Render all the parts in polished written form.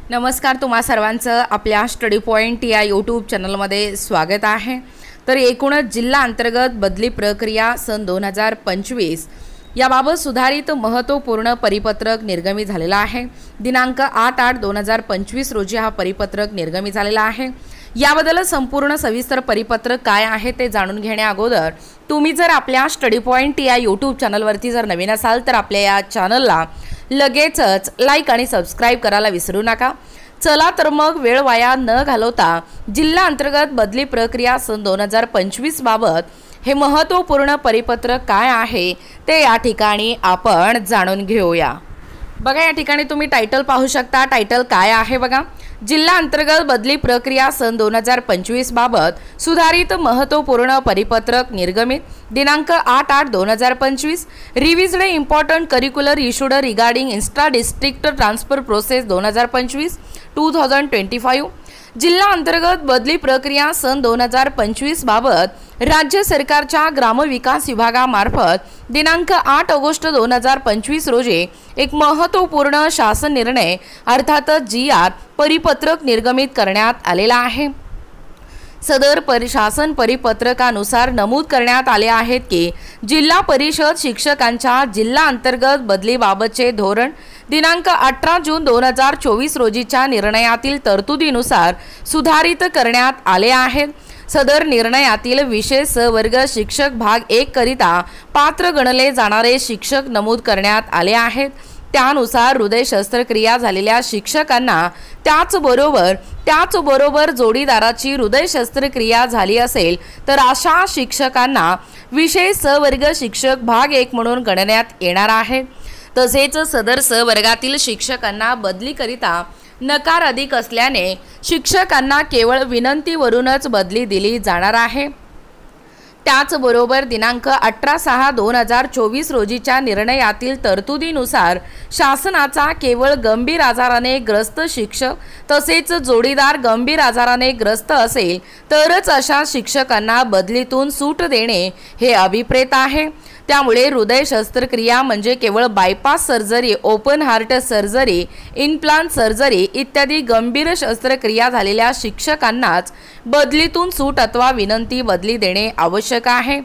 नमस्कार, तुम्हा सर्वांचं आपल्या स्टडी पॉइंट या यूट्यूब चॅनलमध्ये स्वागत आहे। तर एकूणच जिल्हा अंतर्गत बदली प्रक्रिया सन 2025 याबाबत सुधारित महत्त्वपूर्ण परिपत्रक निर्गमित झालेला आहे। दिनांक 8/8/2025 रोजी हा परिपत्रक निर्गमित झालेला आहे। याबद्दल संपूर्ण सविस्तर परिपत्रक काय आहे ते जाणून घेण्या अगोदर तुम्ही जर आपल्या स्टडी पॉइंट या यूट्यूब चॅनलवरती जर नवीन असाल तर आपल्या या चॅनलला लगेचच लाईक आणि सबस्क्राइब करायला विसरू नका। चला तर मग वेळ वाया न घालवता जिल्हा अंतर्गत बदली प्रक्रिया सन 2025 बाबत हे महत्त्वपूर्ण परिपत्रक काय आहे ते या ठिकाणी आपण जाणून घेऊया। बघा, या ठिकाणी तुम्ही टायटल पाहू शकता। टायटल काय आहे बघा, जिल्हा अंतर्गत बदली प्रक्रिया सन 2025 बाबत सुधारित महत्त्वपूर्ण परिपत्रक निर्गमित दिनांक 8/8/2025 रिव्हिज्ड important curricular issued regarding इंस्ट्रा district transfer process 2025-2025 जिल्हा अंतर्गत बदली प्रक्रिया सन 2025 बाबत राज्य सरकारच्या ग्रामविकास विभागामार्फत दिनांक 8 ऑगस्ट 2025 रोजी एक महत्त्वपूर्ण शासन निर्णय अर्थातच GR परिपत्रक निर्गमित करण्यात आलेला आहे। सदर शासन परिपत्रकानुसार नमूद करण्यात आले आहेत की जिल्हा परिषद शिक्षकांच्या जिल्हा अंतर्गत बदलीबाबतचे धोरण दिनांक 18 जून 2024 रोजीच्या निर्णयातील तरतुदीनुसार सुधारित करण्यात आले आहेत। सदर निर्णयातील विशेष वर्ग शिक्षक भाग 1 करिता पात्र गणले जाणारे शिक्षक नमूद करण्यात आले आहेत। त्यानुसार हृदय शस्त्रक्रिया झालेल्या शिक्षकांना त्याचबरोबर जोडीदाराची हृदय शस्त्रक्रिया झाली असेल तर अशा शिक्षकांना विशेष वर्ग शिक्षक भाग 1 म्हणून गणण्यात येणार आहे। तसेच सदर वर्गातील शिक्षकांना बदलीकरिता नकार अधिक असल्याने शिक्षकांना केवळ विनंतीवरूनच बदली दिली जाणार आहे। त्याचबरोबर दिनांक 18/6/2024 रोजीच्या निर्णयातील तरतुदीनुसार शासनाचा केवळ गंभीर आजाराने ग्रस्त शिक्षक तसेच जोडीदार गंभीर आजाराने ग्रस्त असेल तरच अशा शिक्षकांना बदलीतून सूट देणे हे अभिप्रेत आहे। त्यामुळे हृदय शस्त्रक्रिया म्हणजे केवळ bypass surgery, open heart surgery, implant surgery इत्यादी गंभीर शस्त्रक्रिया झालेल्या शिक्षकांनाच बदलीतून सूट अथवा विनंती बदली देणे आवश्यक आहे।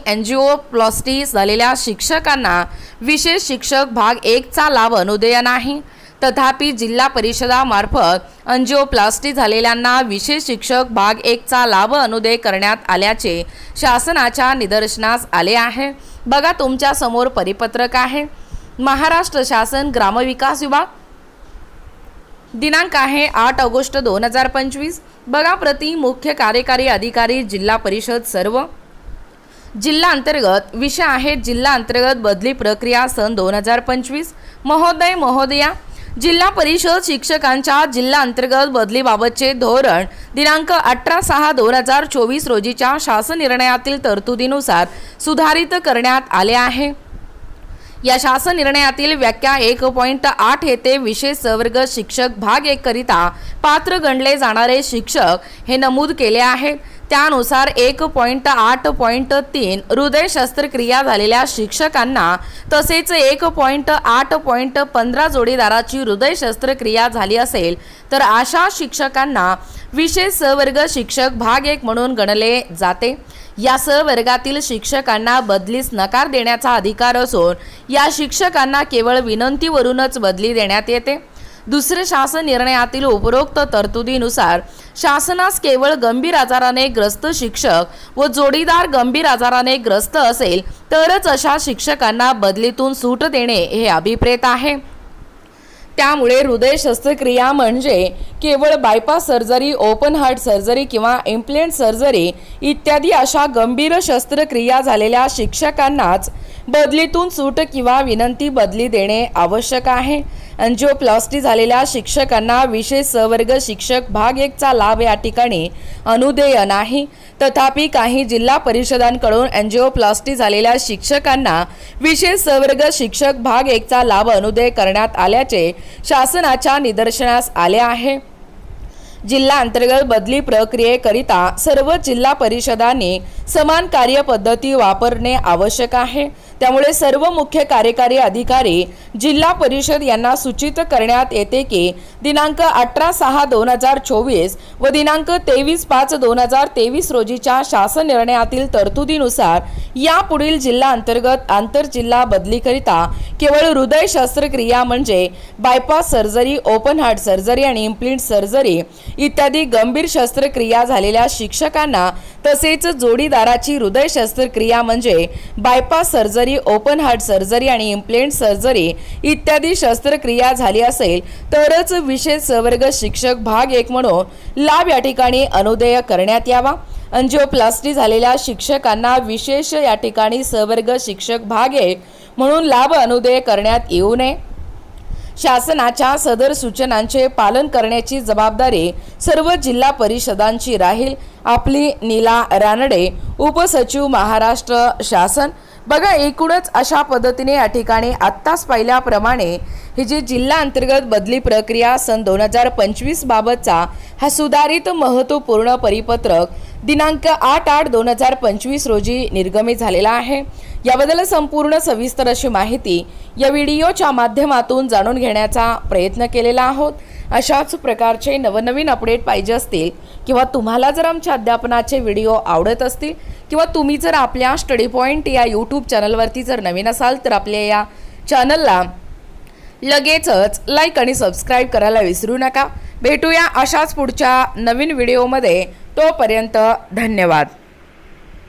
एंजिओप्लास्टी झालेल्या शिक्षकांना विशेष शिक्षक भाग 1 चा लाभ अनुदेय नाही। तथापि जिल्हा परिषदामार्फत एंजिओप्लास्टी झालेल्यांना विशेष शिक्षक भाग 1 चा लाभ अनुदेय करण्यात आल्याचे शासनाच्या निदर्शनास आले आहे। बघा, तुमच्या समोर परिपत्रक आहे। महाराष्ट्र शासन ग्रामविकास विभाग दिनांक आहे 8 ऑगस्ट 2025। बघा, प्रति मुख्य कार्यकारी अधिकारी जिल्हा परिषद सर्व जिल्हा अंतर्गत विषय आहे जिल्हा अंतर्गत बदली प्रक्रिया सन 2025। महोदय महोदया, जिल्हा परिषद शिक्षकांच्या जिल्हा अंतर्गत बदलीबाबतचे धोरण दिनांक 18/6/2024 रोजीच्या शासन निर्णयातील तरतुदीनुसार सुधारित करण्यात आले आहे। या शासन निर्णयातील व्याख्या 1.8 येथे विशेष वर्ग शिक्षक भाग 1 करिता पात्र गणले जाणारे शिक्षक हे नमूद केले आहे। त्यानुसार 1.8.3 हृदय शस्त्रक्रिया झालेल्या शिक्षकांना तसेच 1.8.15 जोडीदाराची हृदय शस्त्रक्रिया झाली असेल तर अशा शिक्षकांना विशेष वर्ग शिक्षक भाग 1 म्हणून गणले जाते। या वर्गातील शिक्षकांना बदलीस नकार देण्याचा अधिकार असून या शिक्षकांना केवळ विनंतीवरूनच बदली देण्यात येते। दुसरे शासन निर्णयातील उपरोक्त तरतुदीनुसार शासनास केवळ गंभीर आजाराने ग्रस्त शिक्षक व जोडीदार गंभीर आजाराने ग्रस्त असेल तरच अशा शिक्षकांना बदलीतून सूट देणे हे अभिप्रेत आहे। त्यामुळे हृदय शस्त्रक्रिया म्हणजे केवळ bypass surgery, open heart surgery किंवा इम्प्लांट सर्जरी इत्यादी अशा गंभीर शस्त्रक्रिया झालेल्या शिक्षकांनाच बदलीतून सूट किंवा विनंती बदली देणे आवश्यक आहे। एंजिओप्लास्टी झालेल्या शिक्षकांना विशेष वर्ग शिक्षक भाग 1 चा लाभ या ठिकाणी अनुदेय नाही। तथापि काही जिल्हा परिषदांकडून एंजिओप्लास्टी झालेल्या शिक्षकांना विशेष वर्ग शिक्षक भाग 1 चा लाभ अनुदेय करण्यात आल्याचे शासनाच्या निदर्शनास आले आहे। जिल्हा अंतर्गत बदली प्रक्रियेकरिता सर्व जिल्हा परिषदांनी समान कार्यपद्धती वापरणे आवश्यक आहे। त्यामुळे सर्व मुख्य कार्यकारी अधिकारी जिल्हा परिषद यांना सूचित करण्यात येते की दिनांक 18/6/2024 व दिनांक 23/5/2023 रोजीच्या शासन निर्णयातील तरतुदीनुसार यापुढील जिल्हा अंतर्गत आंतरजिल्हा बदलीकरिता केवळ हृदय शस्त्रक्रिया म्हणजे bypass surgery, open heart surgery आणि इम्प्लांट सर्जरी इत्यादी गंभीर शस्त्रक्रिया झालेल्या शिक्षकांना तसेच जोडीदाराची हृदय शस्त्रक्रिया म्हणजे bypass surgery, open heart surgery आणि इम्प्लांट सर्जरी इत्यादी शस्त्रक्रिया झाली असेल तरच विशेष सवर्ग शिक्षक भाग 1 म्हणून लाभ या ठिकाणी अनुदेय करण्यात यावा। अंजिओप्लास्टी झालेल्या शिक्षकांना विशेष या ठिकाणी सवर्ग शिक्षक भाग 1 म्हणून लाभ अनुदेय करण्यात येऊ नये। शासनाच्या सदर सूचनांचे पालन करण्याची जबाबदारी सर्व जिल्हा परिषदांची राहील। आपली नीला रानडे, उपसचिव, महाराष्ट्र शासन। बघा, एकूणच अशा पद्धतीने या ठिकाणी आत्ताच पाहिल्याप्रमाणे ही जी जिल्हा अंतर्गत बदली प्रक्रिया सन 2025 बाबतचा हा सुधारित महत्त्वपूर्ण परिपत्रक दिनांक 8/8/2025 रोजी निर्गमित झालेला आहे। याबद्दल संपूर्ण सविस्तर अशी माहिती या व्हिडिओच्या माध्यमातून जाणून घेण्याचा प्रयत्न केलेला आहोत। अशाच प्रकारचे नवनवीन अपडेट पाहिजे असतील किंवा तुम्हाला जर आमच्या अध्यापनाचे व्हिडिओ आवडत असतील किंवा तुम्ही जर आपल्या स्टडी पॉइंट या यूट्यूब चॅनलवरती जर नवीन असाल तर आपल्या या चॅनलला लगेचच लाईक आणि सबस्क्राईब करायला विसरू नका। भेटूया अशाच पुढच्या नवीन व्हिडिओमध्ये। तोपर्यंत धन्यवाद।